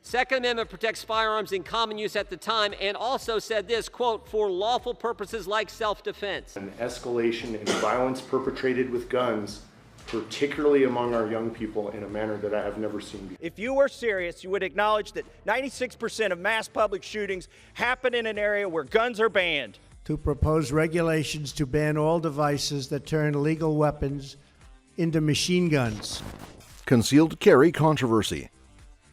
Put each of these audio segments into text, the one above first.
Second Amendment protects firearms in common use at the time and also said this, quote, for lawful purposes like self-defense. An escalation in violence perpetrated with guns, particularly among our young people, in a manner that I have never seen before. If you were serious, you would acknowledge that 96% of mass public shootings happen in an area where guns are banned. To propose regulations to ban all devices that turn legal weapons into machine guns. Concealed carry controversy.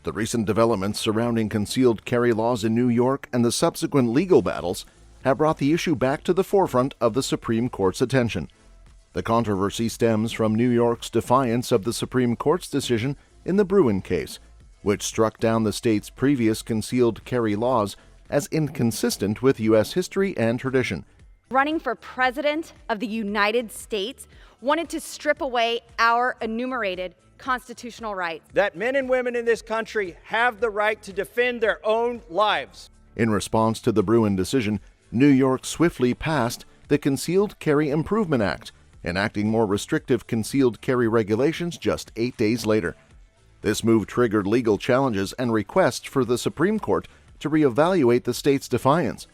The recent developments surrounding concealed carry laws in New York and the subsequent legal battles have brought the issue back to the forefront of the Supreme Court's attention. The controversy stems from New York's defiance of the Supreme Court's decision in the Bruen case, which struck down the state's previous concealed carry laws as inconsistent with U.S. history and tradition. Running for president of the United States wanted to strip away our enumerated constitutional rights. That men and women in this country have the right to defend their own lives. In response to the Bruen decision, New York swiftly passed the Concealed Carry Improvement Act, enacting more restrictive concealed carry regulations just 8 days later. This move triggered legal challenges and requests for the Supreme Court to reevaluate the state's defiance.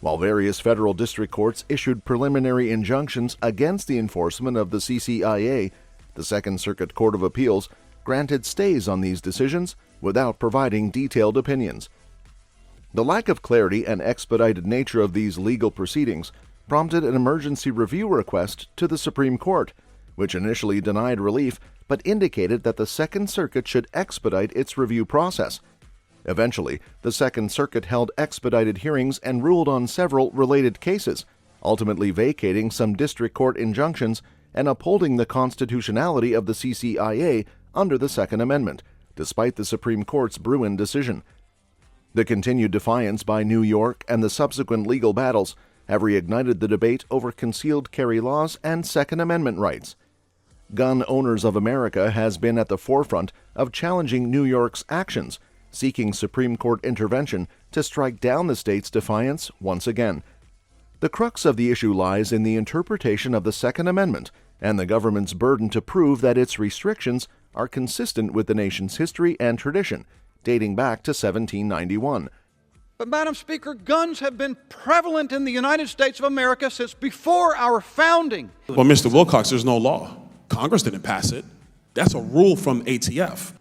While various federal district courts issued preliminary injunctions against the enforcement of the CCIA, the Second Circuit Court of Appeals granted stays on these decisions without providing detailed opinions. The lack of clarity and expedited nature of these legal proceedings prompted an emergency review request to the Supreme Court, which initially denied relief but indicated that the Second Circuit should expedite its review process. Eventually, the Second Circuit held expedited hearings and ruled on several related cases, ultimately vacating some district court injunctions and upholding the constitutionality of the CCIA under the Second Amendment, despite the Supreme Court's Bruen decision. The continued defiance by New York and the subsequent legal battles have reignited the debate over concealed carry laws and Second Amendment rights. Gun Owners of America has been at the forefront of challenging New York's actions, seeking Supreme Court intervention to strike down the state's defiance once again. The crux of the issue lies in the interpretation of the Second Amendment and the government's burden to prove that its restrictions are consistent with the nation's history and tradition, dating back to 1791. But, Madam Speaker, guns have been prevalent in the United States of America since before our founding. Well, Mr. Wilcox, there's no law. Congress didn't pass it. That's a rule from ATF.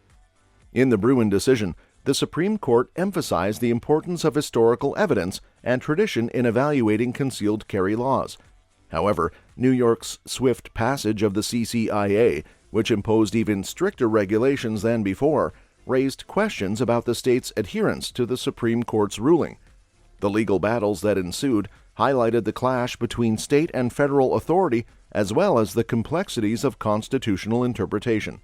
In the Bruen decision, the Supreme Court emphasized the importance of historical evidence and tradition in evaluating concealed carry laws. However, New York's swift passage of the CCIA, which imposed even stricter regulations than before, raised questions about the state's adherence to the Supreme Court's ruling. The legal battles that ensued highlighted the clash between state and federal authority, as well as the complexities of constitutional interpretation.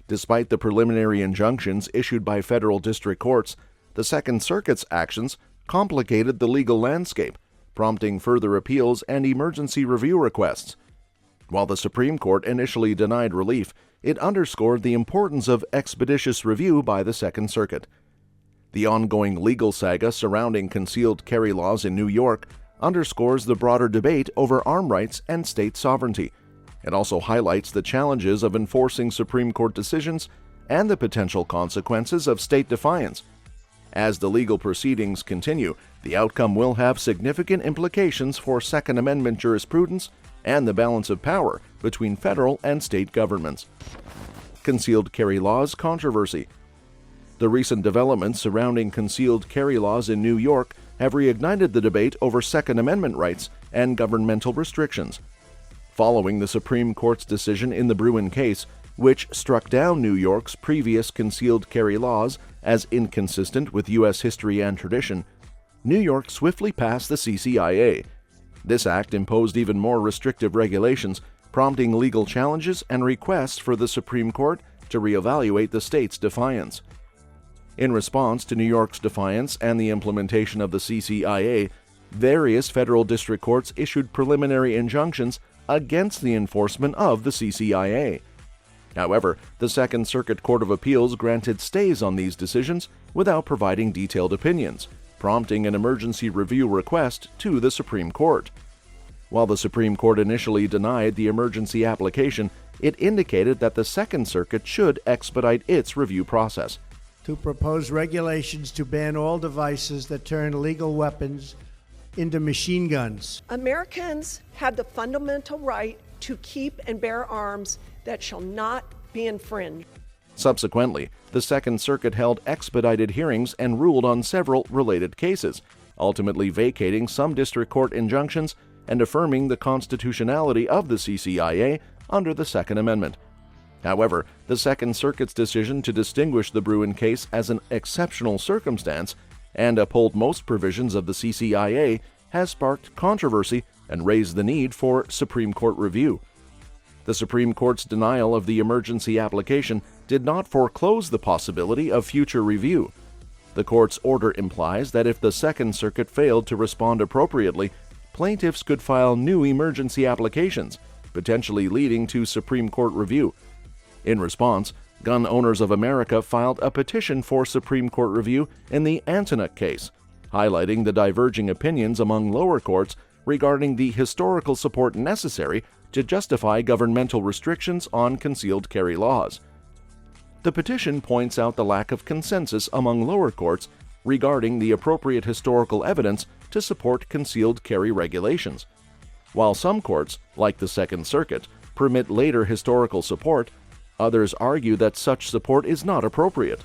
Despite the preliminary injunctions issued by federal district courts, the Second Circuit's actions complicated the legal landscape, prompting further appeals and emergency review requests. While the Supreme Court initially denied relief, it underscored the importance of expeditious review by the Second Circuit. The ongoing legal saga surrounding concealed carry laws in New York underscores the broader debate over arm rights and state sovereignty. It also highlights the challenges of enforcing Supreme Court decisions and the potential consequences of state defiance. As the legal proceedings continue, the outcome will have significant implications for Second Amendment jurisprudence and the balance of power between federal and state governments. Concealed carry laws controversy. The recent developments surrounding concealed carry laws in New York have reignited the debate over Second Amendment rights and governmental restrictions. Following the Supreme Court's decision in the Bruen case, which struck down New York's previous concealed carry laws as inconsistent with U.S. history and tradition, New York swiftly passed the CCIA. This act imposed even more restrictive regulations, prompting legal challenges and requests for the Supreme Court to reevaluate the state's defiance. In response to New York's defiance and the implementation of the CCIA, various federal district courts issued preliminary injunctions against the enforcement of the CCIA. However, the Second Circuit Court of Appeals granted stays on these decisions without providing detailed opinions, prompting an emergency review request to the Supreme Court. While the Supreme Court initially denied the emergency application, it indicated that the Second Circuit should expedite its review process. to propose regulations to ban all devices that turn legal weapons into machine guns. Americans have the fundamental right to keep and bear arms that shall not be infringed. Subsequently, the Second Circuit held expedited hearings and ruled on several related cases, ultimately vacating some district court injunctions and affirming the constitutionality of the CCIA under the Second Amendment. However, the Second Circuit's decision to distinguish the Bruen case as an exceptional circumstance and uphold most provisions of the CCIA has sparked controversy and raised the need for Supreme Court review. The Supreme Court's denial of the emergency application did not foreclose the possibility of future review. The court's order implies that if the Second Circuit failed to respond appropriately, plaintiffs could file new emergency applications, potentially leading to Supreme Court review. In response, Gun Owners of America filed a petition for Supreme Court review in the Antonuc case, highlighting the diverging opinions among lower courts regarding the historical support necessary to justify governmental restrictions on concealed carry laws. The petition points out the lack of consensus among lower courts regarding the appropriate historical evidence to support concealed carry regulations. While some courts, like the Second Circuit, permit later historical support, others argue that such support is not appropriate.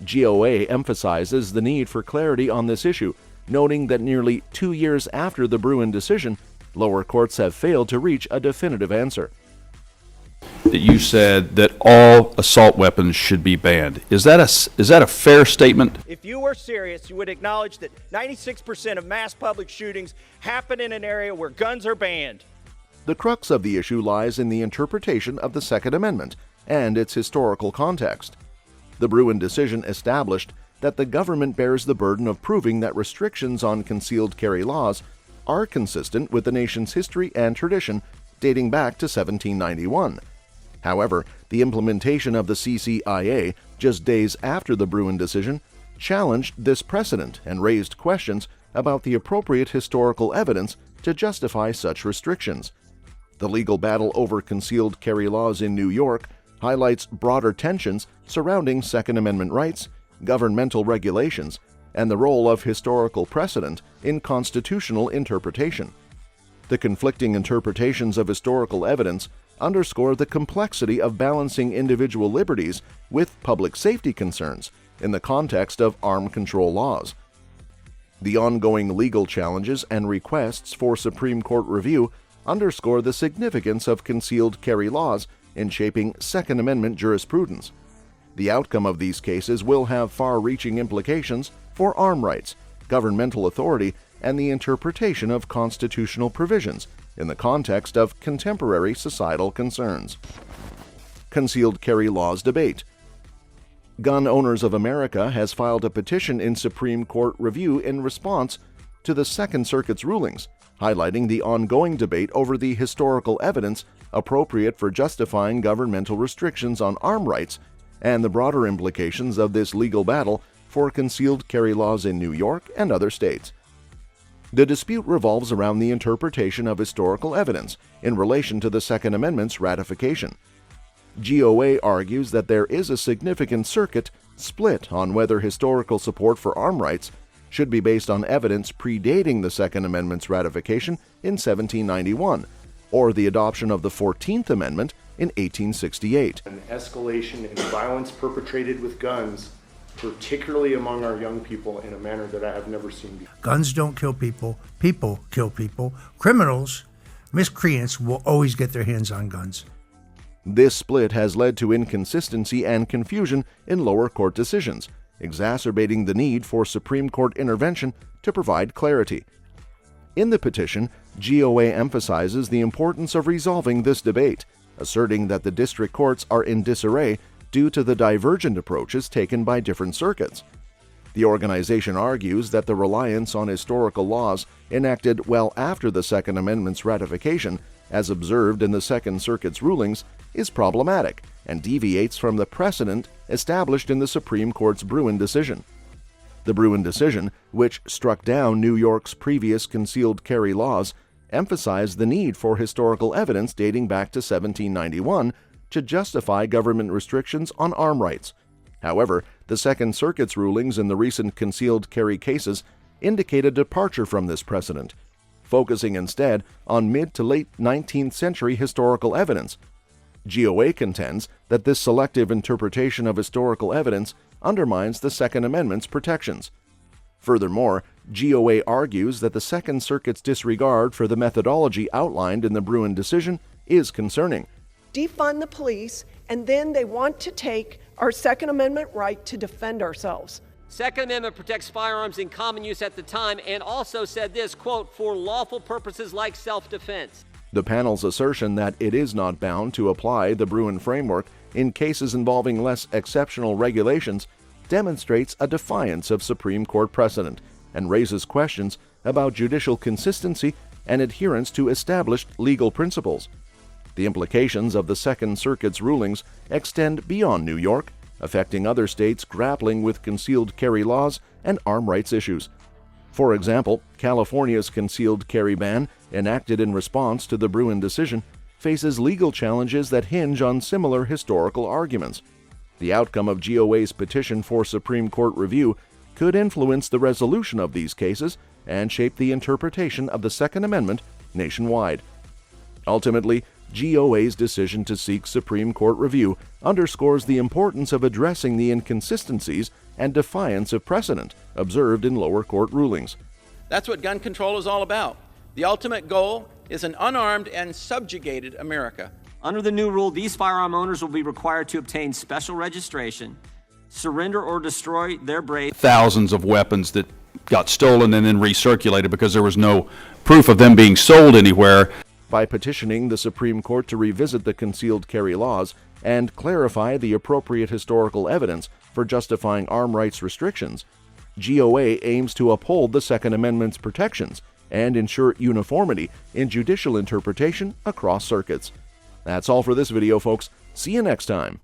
GOA emphasizes the need for clarity on this issue, noting that nearly 2 years after the Bruen decision, lower courts have failed to reach a definitive answer. That you said that all assault weapons should be banned. Is that a fair statement? If you were serious, you would acknowledge that 96% of mass public shootings happen in an area where guns are banned. The crux of the issue lies in the interpretation of the Second Amendment and its historical context. The Bruen decision established that the government bears the burden of proving that restrictions on concealed carry laws are consistent with the nation's history and tradition dating back to 1791. However, the implementation of the CCIA just days after the Bruen decision challenged this precedent and raised questions about the appropriate historical evidence to justify such restrictions. The legal battle over concealed carry laws in New York highlights broader tensions surrounding Second Amendment rights, governmental regulations, and the role of historical precedent in constitutional interpretation. The conflicting interpretations of historical evidence underscore the complexity of balancing individual liberties with public safety concerns in the context of arm control laws. The ongoing legal challenges and requests for Supreme Court review underscore the significance of concealed carry laws in shaping Second Amendment jurisprudence. The outcome of these cases will have far-reaching implications for arm rights, governmental authority, and the interpretation of constitutional provisions in the context of contemporary societal concerns. Concealed carry laws debate. Gun Owners of America has filed a petition in Supreme Court review in response to the Second Circuit's rulings, highlighting the ongoing debate over the historical evidence appropriate for justifying governmental restrictions on arm rights and the broader implications of this legal battle for concealed carry laws in New York and other states. The dispute revolves around the interpretation of historical evidence in relation to the Second Amendment's ratification. GOA argues that there is a significant circuit split on whether historical support for arm rights should be based on evidence predating the Second Amendment's ratification in 1791 or the adoption of the 14th Amendment in 1868. An escalation in violence perpetrated with guns, particularly among our young people, in a manner that I have never seen before. Guns don't kill people. People kill people. Criminals, miscreants will always get their hands on guns. This split has led to inconsistency and confusion in lower court decisions, exacerbating the need for Supreme Court intervention to provide clarity. In the petition, GOA emphasizes the importance of resolving this debate, asserting that the district courts are in disarray due to the divergent approaches taken by different circuits. The organization argues that the reliance on historical laws enacted well after the Second Amendment's ratification, as observed in the Second Circuit's rulings, is problematic and deviates from the precedent established in the Supreme Court's Bruen decision. The Bruen decision, which struck down New York's previous concealed carry laws, emphasized the need for historical evidence dating back to 1791 to justify government restrictions on arm rights. However, the Second Circuit's rulings in the recent concealed carry cases indicate a departure from this precedent, focusing instead on mid to late 19th century historical evidence. GOA contends that this selective interpretation of historical evidence undermines the Second Amendment's protections. Furthermore, GOA argues that the Second Circuit's disregard for the methodology outlined in the Bruen decision is concerning. Defund the police, and then they want to take our Second Amendment right to defend ourselves. Second Amendment protects firearms in common use at the time and also said this, quote, for lawful purposes like self-defense. The panel's assertion that it is not bound to apply the Bruen framework in cases involving less exceptional regulations demonstrates a defiance of Supreme Court precedent and raises questions about judicial consistency and adherence to established legal principles. The implications of the Second Circuit's rulings extend beyond New York, affecting other states grappling with concealed carry laws and arm rights issues. For example, California's concealed carry ban, enacted in response to the Bruen decision, faces legal challenges that hinge on similar historical arguments. The outcome of GOA's petition for Supreme Court review could influence the resolution of these cases and shape the interpretation of the Second Amendment nationwide. Ultimately, GOA's decision to seek Supreme Court review underscores the importance of addressing the inconsistencies and defiance of precedent observed in lower court rulings. That's what gun control is all about. The ultimate goal is an unarmed and subjugated America. Under the new rule, these firearm owners will be required to obtain special registration, surrender or destroy their brace. Thousands of weapons that got stolen and then recirculated because there was no proof of them being sold anywhere. By petitioning the Supreme Court to revisit the concealed carry laws and clarify the appropriate historical evidence for justifying arm rights restrictions, GOA aims to uphold the Second Amendment's protections and ensure uniformity in judicial interpretation across circuits. That's all for this video, folks. See you next time.